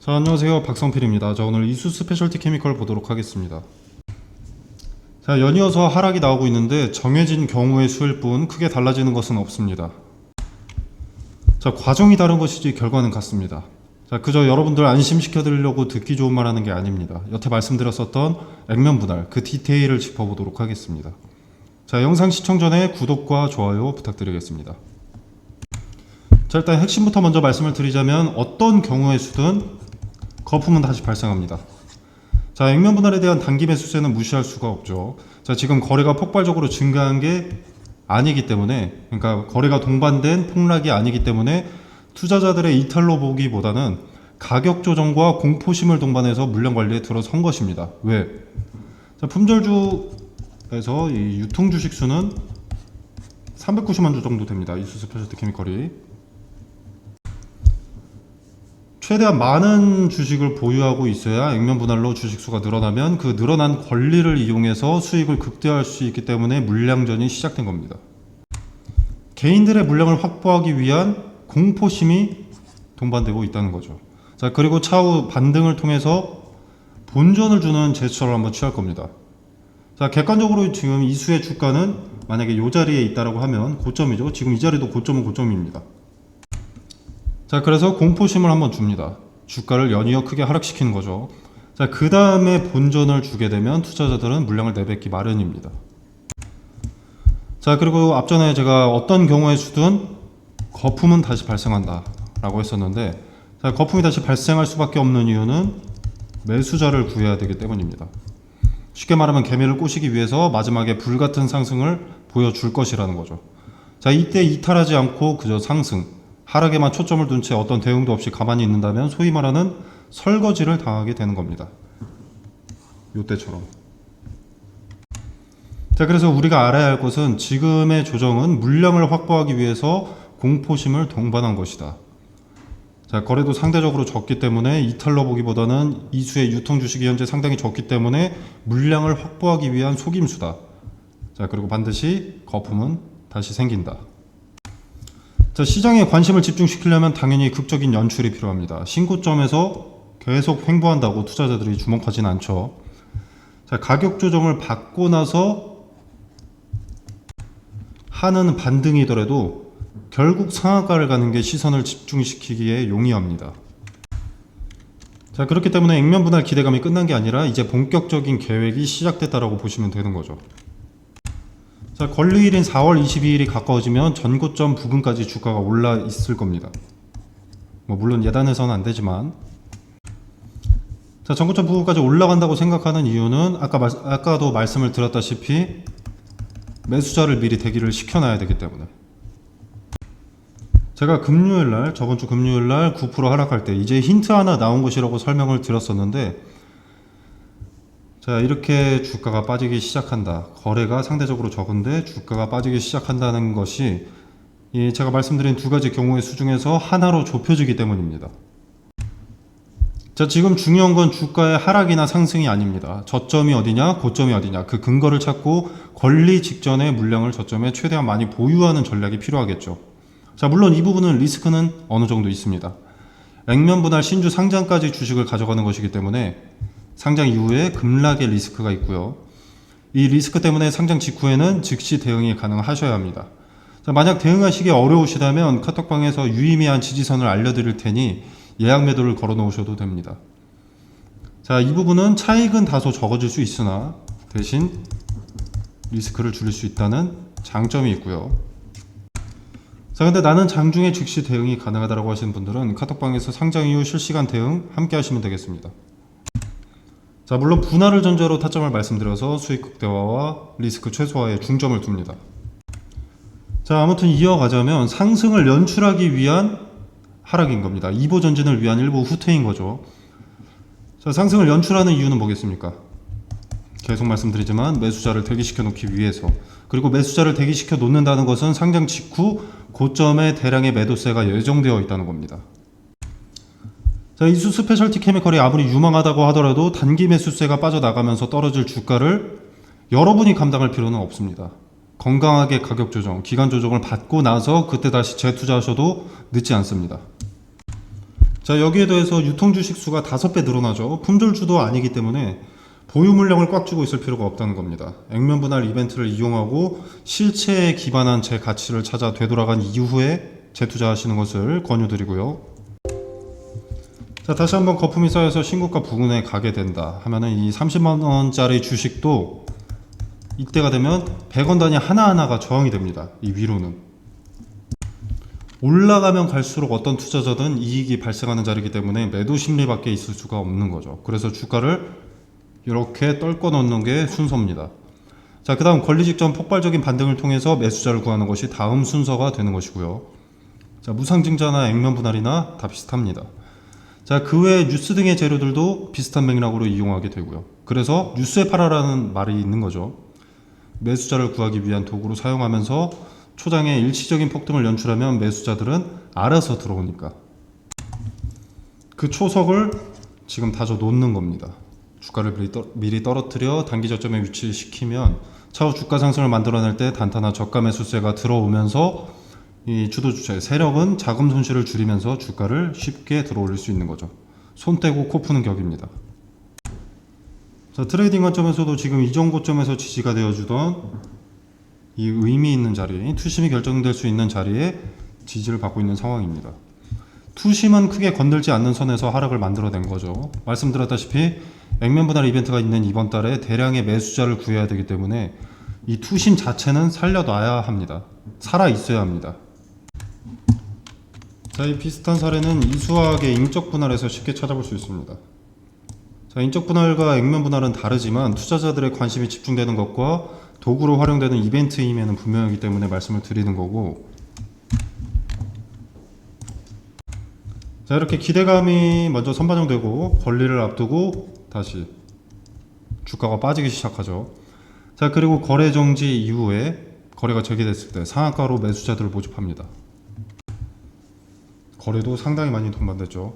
자, 안녕하세요. 박성필입니다. 자, 오늘 이수 스페셜티 케미컬 보도록 하겠습니다. 자, 연이어서 하락이 나오고 있는데 정해진 경우의 수일 뿐 크게 달라지는 것은 없습니다. 자, 과정이 다른 것이지 결과는 같습니다. 자, 그저 여러분들 안심시켜 드리려고 듣기 좋은 말 하는 게 아닙니다. 여태 말씀드렸었던 액면 분할, 그 디테일을 짚어보도록 하겠습니다. 자, 영상 시청 전에 구독과 좋아요 부탁드리겠습니다. 자, 일단 핵심부터 먼저 말씀을 드리자면 어떤 경우의 수든 거품은 다시 발생합니다. 자, 액면 분할에 대한 단기 매수세는 무시할 수가 없죠. 자, 지금 거래가 폭발적으로 증가한 게 아니기 때문에, 그러니까 거래가 동반된 폭락이 아니기 때문에 투자자들의 이탈로 보기보다는 가격 조정과 공포심을 동반해서 물량 관리에 들어선 것입니다. 왜? 자, 품절주에서 이 유통 주식 수는 390만 주 정도 됩니다. 이수 스페셜티 케미컬이. 최대한 많은 주식을 보유하고 있어야 액면 분할로 주식 수가 늘어나면 그 늘어난 권리를 이용해서 수익을 극대화할 수 있기 때문에 물량전이 시작된 겁니다. 개인들의 물량을 확보하기 위한 공포심이 동반되고 있다는 거죠. 자, 그리고 차후 반등을 통해서 본전을 주는 제스처를 한번 취할 겁니다. 자, 객관적으로 지금 이수의 주가는 만약에 이 자리에 있다라고 하면 고점이죠. 지금 이 자리도 고점은 고점입니다. 자, 그래서 공포심을 한번 줍니다. 주가를 연이어 크게 하락시키는 거죠. 자, 그 다음에 본전을 주게 되면 투자자들은 물량을 내뱉기 마련입니다. 자, 그리고 앞전에 제가 어떤 경우의 수든 거품은 다시 발생한다 라고 했었는데, 자, 거품이 다시 발생할 수밖에 없는 이유는 매수자를 구해야 되기 때문입니다. 쉽게 말하면 개미를 꼬시기 위해서 마지막에 불같은 상승을 보여줄 것이라는 거죠. 자, 이때 이탈하지 않고 그저 상승, 하락에만 초점을 둔 채 어떤 대응도 없이 가만히 있는다면 소위 말하는 설거지를 당하게 되는 겁니다. 요때처럼. 자, 그래서 우리가 알아야 할 것은 지금의 조정은 물량을 확보하기 위해서 공포심을 동반한 것이다. 자, 거래도 상대적으로 적기 때문에 이탈로 보기보다는 이수의 유통 주식이 현재 상당히 적기 때문에 물량을 확보하기 위한 속임수다. 자, 그리고 반드시 거품은 다시 생긴다. 자, 시장에 관심을 집중시키려면 당연히 극적인 연출이 필요합니다. 신고점에서 계속 횡보한다고 투자자들이 주목하진 않죠. 자, 가격 조정을 받고 나서 하는 반등이더라도 결국 상한가를 가는 게 시선을 집중시키기에 용이합니다. 자, 그렇기 때문에 액면 분할 기대감이 끝난 게 아니라 이제 본격적인 계획이 시작됐다라고 보시면 되는 거죠. 자, 권리일인 4월 22일이 가까워지면 전고점 부근까지 주가가 올라 있을 겁니다. 물론 예단해서는 안 되지만, 자, 전고점 부근까지 올라간다고 생각하는 이유는 아까도 말씀을 드렸다시피 매수자를 미리 대기를 시켜놔야 되기 때문에. 제가 금요일날, 저번주 금요일날 9% 하락할 때 이제 힌트 하나 나온 것이라고 설명을 드렸었는데, 자, 이렇게 주가가 빠지기 시작한다. 거래가 상대적으로 적은데 주가가 빠지기 시작한다는 것이 제가 말씀드린 두 가지 경우의 수 중에서 하나로 좁혀지기 때문입니다. 자, 지금 중요한 건 주가의 하락이나 상승이 아닙니다. 저점이 어디냐, 고점이 어디냐, 그 근거를 찾고 권리 직전에 물량을 저점에 최대한 많이 보유하는 전략이 필요하겠죠. 자, 물론 이 부분은 리스크는 어느 정도 있습니다. 액면 분할 신주 상장까지 주식을 가져가는 것이기 때문에 상장 이후에 급락의 리스크가 있고요. 이 리스크 때문에 상장 직후에는 즉시 대응이 가능하셔야 합니다. 자, 만약 대응하시기 어려우시다면 카톡방에서 유의미한 지지선을 알려드릴 테니 예약 매도를 걸어 놓으셔도 됩니다. 자, 이 부분은 차익은 다소 적어질 수 있으나 대신 리스크를 줄일 수 있다는 장점이 있고요. 자, 근데 나는 장중에 즉시 대응이 가능하다고 하시는 분들은 카톡방에서 상장 이후 실시간 대응 함께 하시면 되겠습니다. 자, 물론 분할을 전제로 타점을 말씀드려서 수익 극대화와 리스크 최소화에 중점을 둡니다. 자, 아무튼 이어가자면 상승을 연출하기 위한 하락인 겁니다. 2보 전진을 위한 일부 후퇴인 거죠. 자, 상승을 연출하는 이유는 뭐겠습니까? 계속 말씀드리지만 매수자를 대기시켜 놓기 위해서, 그리고 매수자를 대기시켜 놓는다는 것은 상장 직후 고점에 대량의 매도세가 예정되어 있다는 겁니다. 자, 이수 스페셜티 케미컬이 아무리 유망하다고 하더라도 단기 매수세가 빠져나가면서 떨어질 주가를 여러분이 감당할 필요는 없습니다. 건강하게 가격 조정, 기간 조정을 받고 나서 그때 다시 재투자하셔도 늦지 않습니다. 자, 여기에 더해서 유통주식 수가 5배 늘어나죠. 품절주도 아니기 때문에 보유 물량을 꽉 쥐고 있을 필요가 없다는 겁니다. 액면 분할 이벤트를 이용하고 실체에 기반한 제 가치를 찾아 되돌아간 이후에 재투자하시는 것을 권유드리고요. 자, 다시 한번 거품이 쌓여서 신고가 부근에 가게 된다 하면은 이 30만원짜리 주식도 이때가 되면 100원 단위 하나하나가 저항이 됩니다. 이 위로는. 올라가면 갈수록 어떤 투자자든 이익이 발생하는 자리이기 때문에 매도 심리밖에 있을 수가 없는 거죠. 그래서 주가를 이렇게 떨궈 놓는 게 순서입니다. 자, 그 다음 권리 직전 폭발적인 반등을 통해서 매수자를 구하는 것이 다음 순서가 되는 것이고요. 자, 무상증자나 액면 분할이나 다 비슷합니다. 자, 그 외에 뉴스 등의 재료들도 비슷한 맥락으로 이용하게 되고요. 그래서 뉴스에 팔아라는 말이 있는 거죠. 매수자를 구하기 위한 도구로 사용하면서 초장에 일시적인 폭등을 연출하면 매수자들은 알아서 들어오니까 그 초석을 지금 다져 놓는 겁니다. 주가를 미리 떨어뜨려 단기 저점에 위치시키면 차후 주가 상승을 만들어낼 때 단타나 저가 매수세가 들어오면서 이 주도주체의 세력은 자금 손실을 줄이면서 주가를 쉽게 들어올릴 수 있는 거죠. 손 떼고 코 푸는 격입니다. 자, 트레이딩 관점에서도 지금 이전 고점에서 지지가 되어주던 이 의미 있는 자리, 투심이 결정될 수 있는 자리에 지지를 받고 있는 상황입니다. 투심은 크게 건들지 않는 선에서 하락을 만들어낸 거죠. 말씀드렸다시피 액면 분할 이벤트가 있는 이번 달에 대량의 매수자를 구해야 되기 때문에 이 투심 자체는 살려놔야 합니다. 살아 있어야 합니다. 자, 이 비슷한 사례는 이수학의 인적 분할에서 쉽게 찾아볼 수 있습니다. 자, 인적 분할과 액면 분할은 다르지만 투자자들의 관심이 집중되는 것과 도구로 활용되는 이벤트임에는 분명하기 때문에 말씀을 드리는 거고, 자, 이렇게 기대감이 먼저 선반영되고 권리를 앞두고 다시 주가가 빠지기 시작하죠. 자, 그리고 거래 정지 이후에 거래가 재개됐을 때 상한가로 매수자들을 모집합니다. 거래도 상당히 많이 동반됐죠.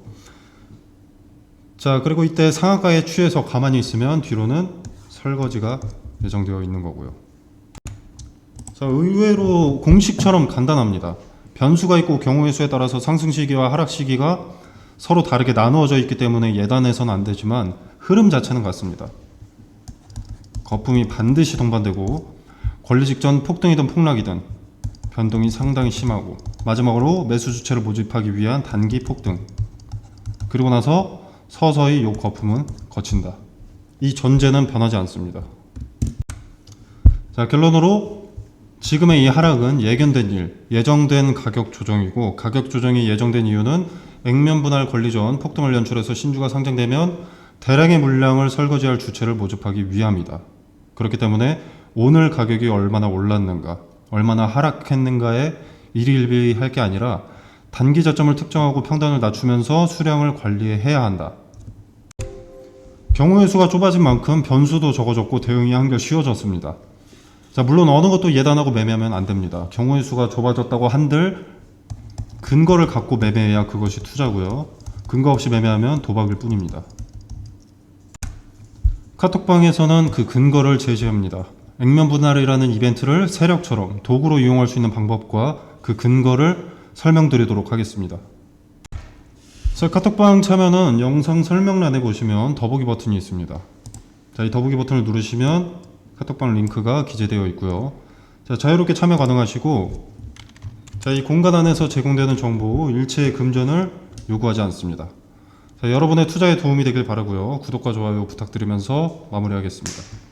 자, 그리고 이때 상한가에 취해서 가만히 있으면 뒤로는 설거지가 예정되어 있는 거고요. 자, 의외로 공식처럼 간단합니다. 변수가 있고 경우의 수에 따라서 상승 시기와 하락 시기가 서로 다르게 나누어져 있기 때문에 예단해서는 안 되지만 흐름 자체는 같습니다. 거품이 반드시 동반되고 권리 직전 폭등이든 폭락이든 변동이 상당히 심하고 마지막으로 매수 주체를 모집하기 위한 단기 폭등, 그리고 나서 서서히 이 거품은 거친다. 이 전제는 변하지 않습니다. 자, 결론으로 지금의 이 하락은 예견된 일, 예정된 가격 조정이고, 가격 조정이 예정된 이유는 액면 분할 권리 전 폭등을 연출해서 신주가 상장되면 대량의 물량을 설거지할 주체를 모집하기 위함이다. 그렇기 때문에 오늘 가격이 얼마나 올랐는가, 얼마나 하락했는가에 일희일비할 게 아니라 단기 저점을 특정하고 평단을 낮추면서 수량을 관리해야 한다. 경우의 수가 좁아진 만큼 변수도 적어졌고 대응이 한결 쉬워졌습니다. 자, 물론 어느 것도 예단하고 매매하면 안 됩니다. 경우의 수가 좁아졌다고 한들 근거를 갖고 매매해야 그것이 투자고요. 근거 없이 매매하면 도박일 뿐입니다. 카톡방에서는 그 근거를 제시합니다. 액면 분할이라는 이벤트를 세력처럼 도구로 이용할 수 있는 방법과 그 근거를 설명드리도록 하겠습니다. 자, 카톡방 참여는 영상 설명란에 보시면 더보기 버튼이 있습니다. 자, 이 더보기 버튼을 누르시면 카톡방 링크가 기재되어 있고요. 자, 자유롭게 참여 가능하시고, 자, 이 공간 안에서 제공되는 정보 일체의 금전을 요구하지 않습니다. 자, 여러분의 투자에 도움이 되길 바라고요. 구독과 좋아요 부탁드리면서 마무리하겠습니다.